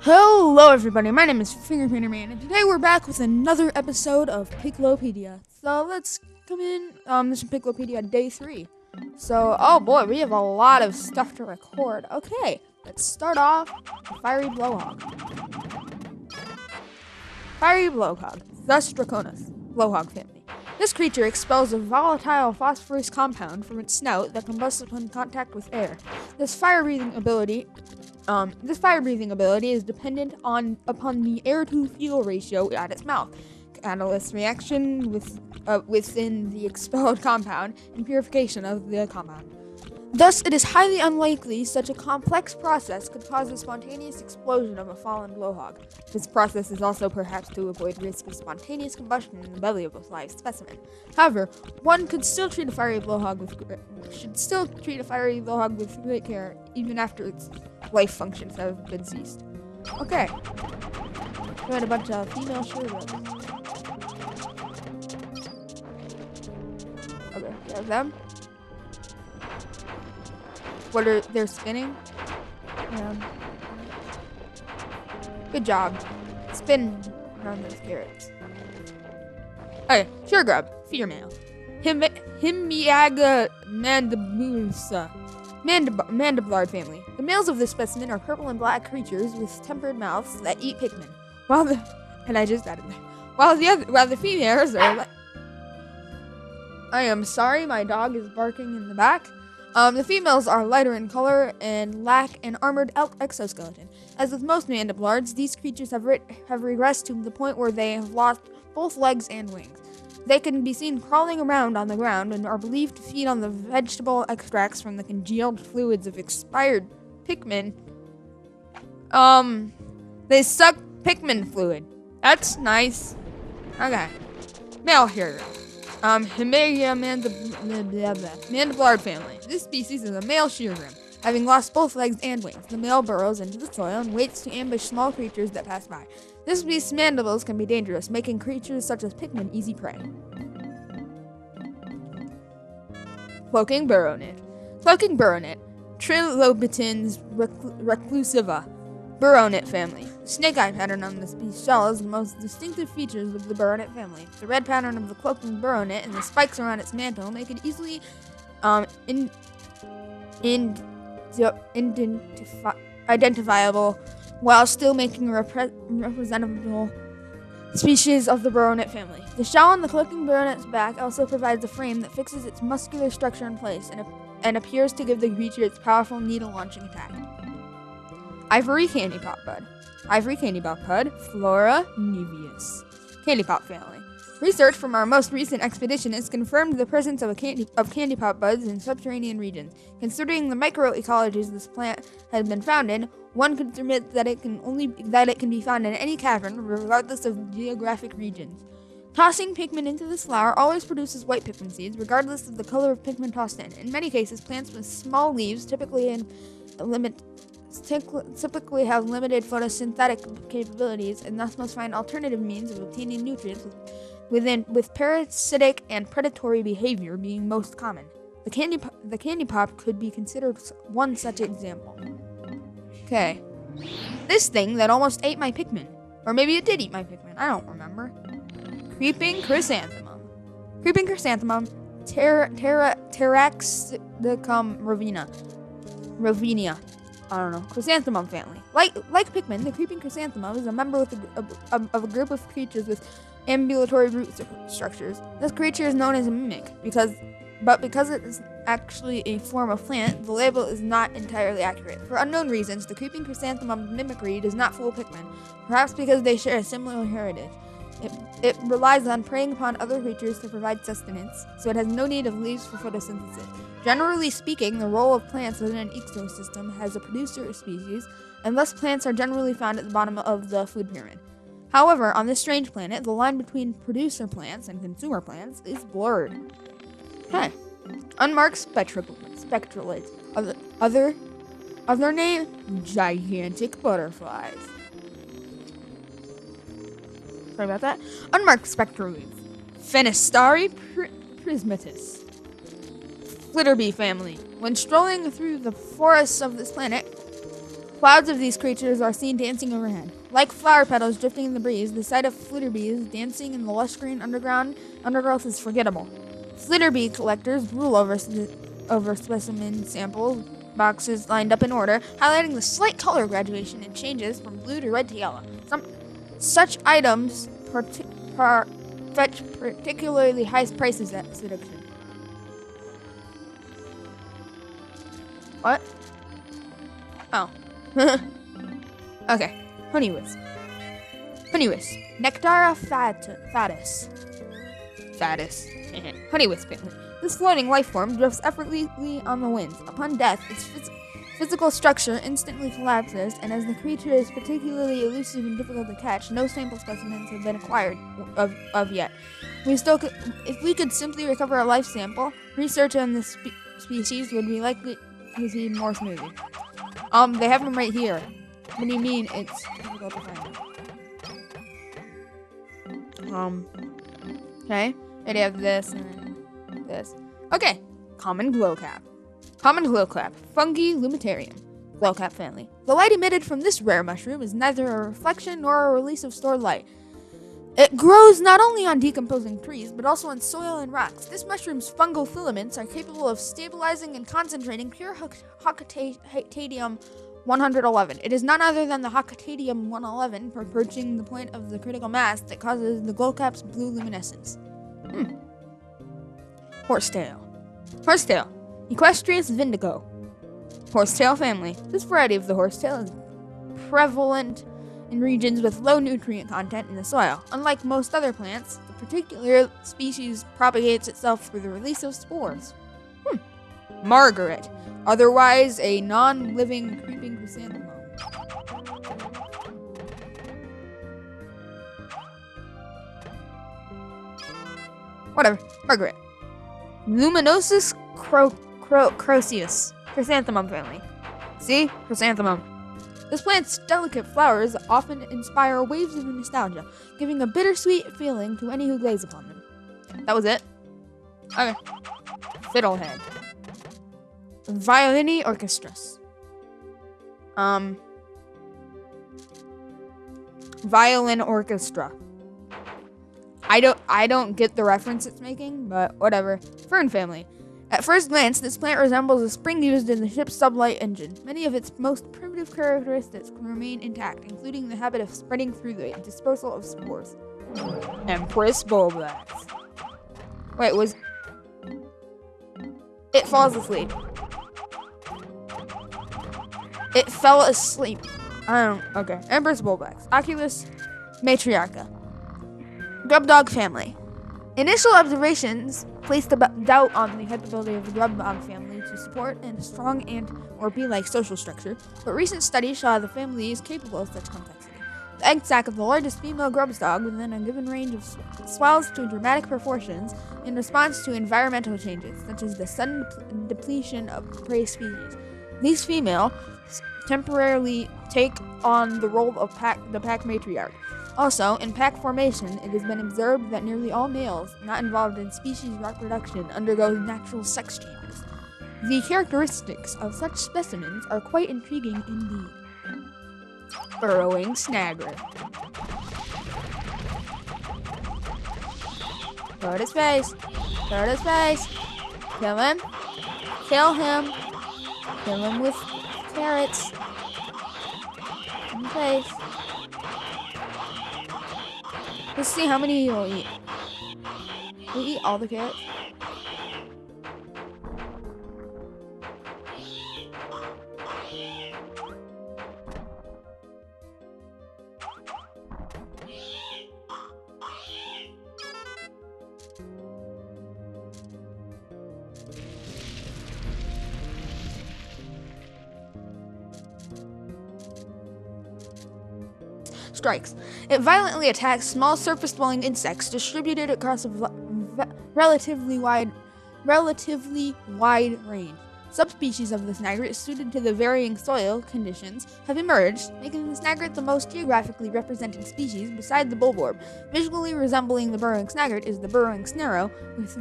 Hello everybody, my name is Fingerpainter Man, and today we're back with another episode of Piklopedia. So let's come in, this is Piklopedia Day 3. So, oh boy, we have a lot of stuff to record. Okay, let's start off with Fiery Blowhog. Fiery Blowhog, thus Draconis, Blowhog family. This creature expels a volatile phosphorus compound from its snout that combusts upon contact with air. This fire-breathing ability is dependent upon the air-to-fuel ratio at its mouth, catalyst reaction within the expelled compound, and purification of the compound. Thus, it is highly unlikely such a complex process could cause a spontaneous explosion of a fallen blowhog. This process is also perhaps to avoid risk of spontaneous combustion in the belly of a live specimen. However, one could still treat a fiery blowhog with great care, even after its life functions have been ceased. Okay. We had a bunch of female shearwaters. Okay, we have them. They're spinning. Good job. Spin around those carrots. Okay, sure grub, female. Himiaga mandibulosa. Mandibular family. The males of this specimen are purple and black creatures with tempered mouths that eat Pikmin. While the females are I am sorry, my dog is barking in the back. The females are lighter in color and lack an armored exoskeleton. As with most mandibulards, these creatures have regressed to the point where they have lost both legs and wings. They can be seen crawling around on the ground and are believed to feed on the vegetable extracts from the congealed fluids of expired Pikmin. They suck Pikmin fluid. That's nice. Okay. Male hero. Himeria mandibular family. This species is a male shearworm. Having lost both legs and wings, the male burrows into the soil and waits to ambush small creatures that pass by. This species' mandibles can be dangerous, making creatures such as Pikmin easy prey. Cloaking Burrownit. Cloaking Burrownit. Trilobitins reclusiva. Burrownit family. The snake-eye pattern on this species shell is the most distinctive features of the Burrownit family. The red pattern of the cloaking Burrownit and the spikes around its mantle make it easily identifiable while still making a representable species of the Burrownit family. The shell on the cloaking Burrownit's back also provides a frame that fixes its muscular structure in place and appears to give the creature its powerful needle-launching attack. Ivory Candy Pop Bud. Ivory Candy Pop Bud, Flora niveus. Candy Pop family. Research from our most recent expedition has confirmed the presence of candy pop buds in subterranean regions. Considering the microecologies this plant has been found in, one could submit that it can be found in any cavern, regardless of geographic regions. Tossing Pikmin into this flower always produces white Pikmin seeds, regardless of the color of Pikmin tossed in. In many cases, plants with small leaves typically have limited photosynthetic capabilities, and thus must find alternative means of obtaining nutrients with parasitic and predatory behavior being most common. The candy pop could be considered one such example. Okay. This thing that almost ate my Pikmin. Or maybe it did eat my Pikmin. I don't remember. Creeping Chrysanthemum. Creeping Chrysanthemum. Taraxacum Rovinia. I don't know. Chrysanthemum family. Like Pikmin, the creeping chrysanthemum is a member of a group of creatures with ambulatory root structures. This creature is known as a mimic because it is actually a form of plant, the label is not entirely accurate. For unknown reasons, the creeping chrysanthemum mimicry does not fool Pikmin, perhaps because they share a similar heritage. It relies on preying upon other creatures to provide sustenance, so it has no need of leaves for photosynthesis. Generally speaking, the role of plants within an ecosystem has a producer species, and thus plants are generally found at the bottom of the food pyramid. However, on this strange planet, the line between producer plants and consumer plants is blurred. Okay. Unmarked spectralids. Other name, gigantic butterflies. Sorry about that. Unmarked spectralids. Phenistari prismatis. Flitterbee family. When strolling through the forests of this planet, Clouds of these creatures are seen dancing overhead. Like flower petals drifting in the breeze, the sight of flitterbees dancing in the lush green undergrowth is forgettable. Flitterbee collectors rule over specimen samples, boxes lined up in order, highlighting the slight color graduation and changes from blue to red to yellow. Such items fetch particularly high prices at seduction. What? Oh. Okay. Honeywisp. Nectara fatus. Honeywisp family. This floating life form drifts effortlessly on the winds. Upon death, its physical structure instantly collapses, and as the creature is particularly elusive and difficult to catch, no sample specimens have been acquired of yet. If we could simply recover a life sample, research on this species would be likely to be more smoothly. They have them right here. What do you mean it's difficult to find them? Okay. They have this and this. Okay. Common glowcap. Fungi lumitarium. Glowcap family. The light emitted from this rare mushroom is neither a reflection nor a release of stored light. It grows not only on decomposing trees, but also on soil and rocks. This mushroom's fungal filaments are capable of stabilizing and concentrating pure Hocatadium 111. It is none other than the Hocatadium 111 approaching the point of the critical mass that causes the glowcap's blue luminescence. Horsetail. Equestrius vindico. Horsetail family. This variety of the horsetail is prevalent in regions with low nutrient content in the soil. Unlike most other plants, the particular species propagates itself through the release of spores. Margaret. Otherwise a non-living creeping chrysanthemum. Whatever. Margaret. Luminosus croceus. Chrysanthemum family. See? Chrysanthemum. This plant's delicate flowers often inspire waves of nostalgia, giving a bittersweet feeling to any who gaze upon them. That was it? Okay. Fiddlehead. Violini orchestras. Violin orchestra. I don't get the reference it's making, but whatever. Fern family. At first glance, this plant resembles a spring used in the ship's sublight engine. Many of its most primitive characteristics remain intact, including the habit of spreading through the dispersal of spores. Empress Bulblax. Wait, it falls asleep. It fell asleep. Okay. Empress Bulblax. Oculus Matriarcha. Grubdog family. Initial observations placed a doubt on the capability of the grubdog family to support a strong and/or bee-like social structure, but recent studies show the family is capable of such complexity. The egg sac of the largest female grubdog within a given range of swells to dramatic proportions in response to environmental changes, such as the sudden depletion of prey species. These females temporarily take on the role of the pack matriarch. Also, in pack formation, it has been observed that nearly all males not involved in species reproduction undergo natural sex changes. The characteristics of such specimens are quite intriguing indeed. Burrowing snagger. Go to his face. Go to his face. Kill him. Kill him. Kill him with carrots. In the face. Let's see how many you'll eat. Will you eat all the carrots? Strikes. It violently attacks small surface-dwelling insects distributed across a relatively wide range. Subspecies of the snagret suited to the varying soil conditions have emerged, making the snagret the most geographically represented species beside the bulborb. Visually resembling the burrowing snagret is the burrowing snarrow, with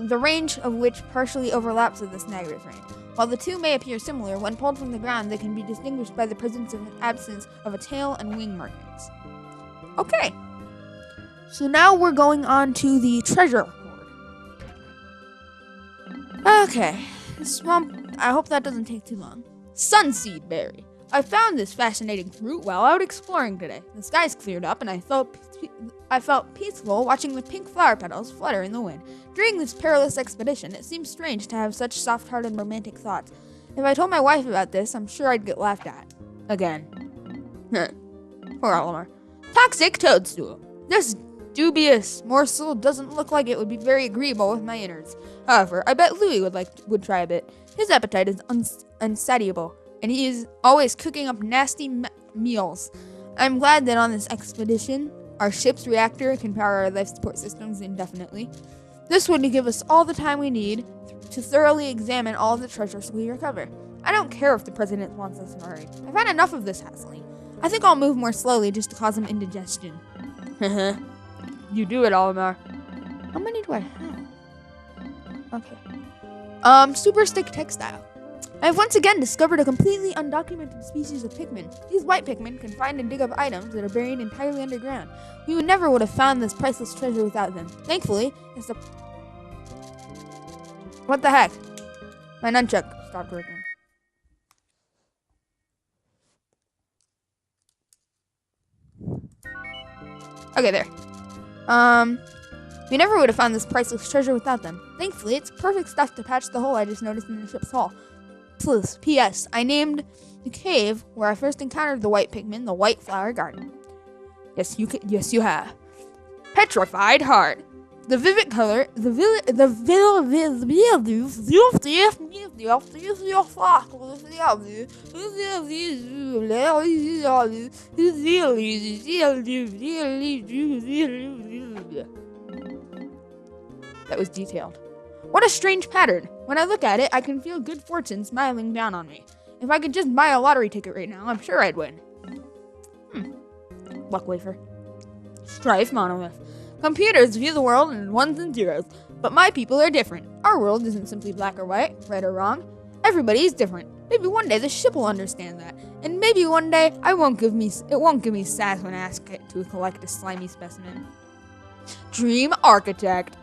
the range of which partially overlaps with the snagret's range. While the two may appear similar, when pulled from the ground, they can be distinguished by the presence and absence of a tail and wing markings. Okay. So now we're going on to the treasure hoard. Okay. Swamp. I hope that doesn't take too long. Sunseed berry. I found this fascinating fruit while out exploring today. The skies cleared up and I felt peaceful watching the pink flower petals flutter in the wind. During this perilous expedition, it seems strange to have such soft-hearted romantic thoughts. If I told my wife about this, I'm sure I'd get laughed at. Again. Poor Olimar. Toxic toadstool. This dubious morsel doesn't look like it would be very agreeable with my innards. However, I bet Louis would try a bit. His appetite is unsatiable, and he is always cooking up nasty meals. I'm glad that on this expedition, our ship's reactor can power our life support systems indefinitely. This would give us all the time we need to thoroughly examine all of the treasures we recover. I don't care if the president wants us to hurry. I've had enough of this hassling. I think I'll move more slowly just to cause him indigestion. You do it, Olimar. How many do I have? Okay. Super stick textile. I have once again discovered a completely undocumented species of Pikmin. These white Pikmin can find and dig up items that are buried entirely underground. We never would have found this priceless treasure without them. Thankfully, it's the... What the heck? My nunchuck stopped working. Okay, there. We never would have found this priceless treasure without them. Thankfully, it's perfect stuff to patch the hole I just noticed in the ship's hull. P.S. I named the cave where I first encountered the white Pikmin the White Flower Garden. Yes, you have. Petrified Heart. The vivid color, That was detailed. What a strange pattern. When I look at it, I can feel good fortune smiling down on me. If I could just buy a lottery ticket right now, I'm sure I'd win. Luck wafer. Strife monolith. Computers view the world in ones and zeros, but my people are different. Our world isn't simply black or white, right or wrong. Everybody is different. Maybe one day the ship will understand that, and maybe one day it won't give me sass when I ask it to collect a slimy specimen. Dream architect.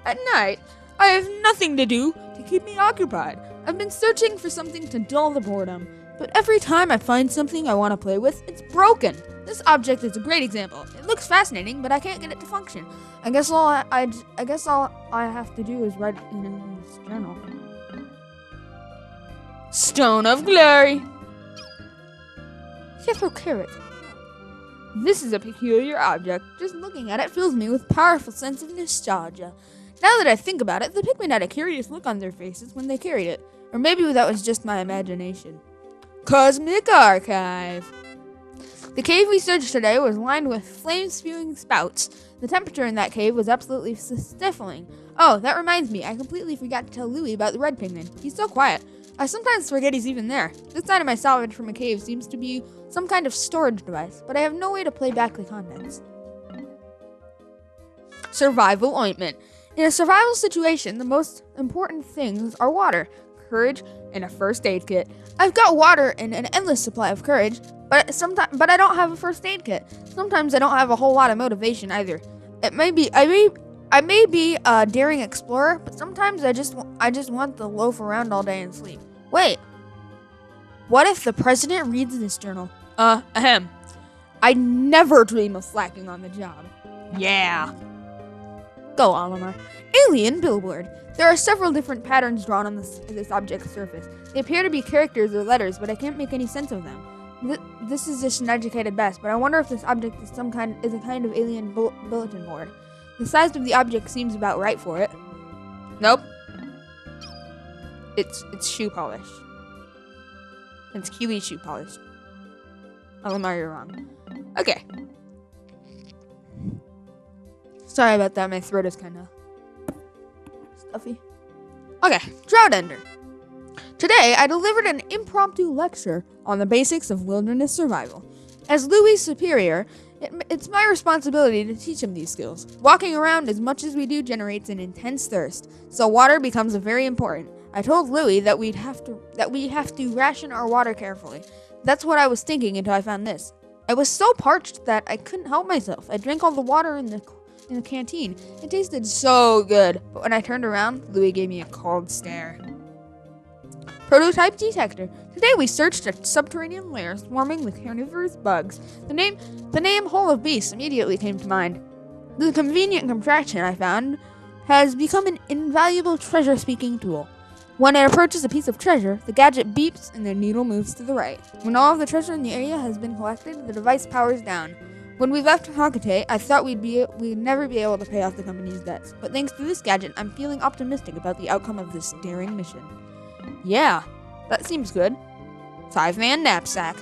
At night, I have nothing to do to keep me occupied. I've been searching for something to dull the boredom, but every time I find something I want to play with, it's broken. This object is a great example. It looks fascinating, but I can't get it to function. I guess all I have to do is write it in this journal. Stone of Glory. Yellow carrot. This is a peculiar object. Just looking at it fills me with powerful sense of nostalgia. Now that I think about it, the Pikmin had a curious look on their faces when they carried it. Or maybe that was just my imagination. Cosmic Archive. The cave we searched today was lined with flame-spewing spouts. The temperature in that cave was absolutely stifling. Oh, that reminds me, I completely forgot to tell Louis about the red Pikmin. He's so quiet. I sometimes forget he's even there. This item I salvaged from a cave seems to be some kind of storage device, but I have no way to play back the contents. Survival ointment. In a survival situation, the most important things are water, courage, and a first aid kit. I've got water and an endless supply of courage, but I don't have a first aid kit. Sometimes I don't have a whole lot of motivation either. I may be a daring explorer, but sometimes I just want to loaf around all day and sleep. Wait. What if the president reads this journal? I never dream of slacking on the job. Yeah. Go, Olimar. Alien billboard. There are several different patterns drawn on this object's surface. They appear to be characters or letters, but I can't make any sense of them. This is just an educated guess, but I wonder if this object is a kind of alien bulletin board. The size of the object seems about right for it. Nope. It's shoe polish. It's Keely shoe polish. Olimar, you're wrong. Okay. Sorry about that, my throat is kinda stuffy. Okay, Drought Ender. Today, I delivered an impromptu lecture on the basics of wilderness survival. As Louis' superior, it's my responsibility to teach him these skills. Walking around as much as we do generates an intense thirst, so water becomes very important. I told Louie that we have to ration our water carefully. That's what I was thinking until I found this. I was so parched that I couldn't help myself. I drank all the water in the canteen. It tasted so good. But when I turned around, Louie gave me a cold stare. Prototype detector. Today we searched a subterranean lair swarming with carnivorous bugs. The name Hole of Beasts immediately came to mind. The convenient contraption I found has become an invaluable treasure-speaking tool. When it approaches a piece of treasure, the gadget beeps and the needle moves to the right. When all of the treasure in the area has been collected, the device powers down. When we left Hokate, I thought we'd never be able to pay off the company's debts. But thanks to this gadget, I'm feeling optimistic about the outcome of this daring mission. Yeah, that seems good. 5-man knapsack.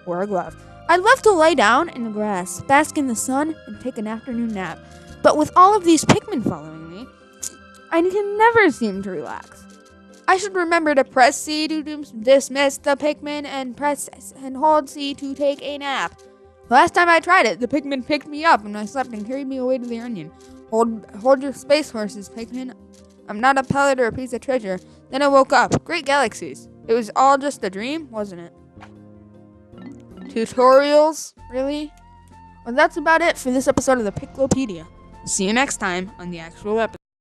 Or a glove. I'd love to lie down in the grass, bask in the sun, and take an afternoon nap. But with all of these Pikmin following me, I can never seem to relax. I should remember to press C to dismiss the Pikmin and press and hold C to take a nap. Last time I tried it, the Pikmin picked me up and I slept and carried me away to the onion. Hold your space horses, Pikmin. I'm not a pellet or a piece of treasure. Then I woke up. Great galaxies. It was all just a dream, wasn't it? Tutorials? Really? Well, that's about it for this episode of the Piklopedia. See you next time on the actual episode.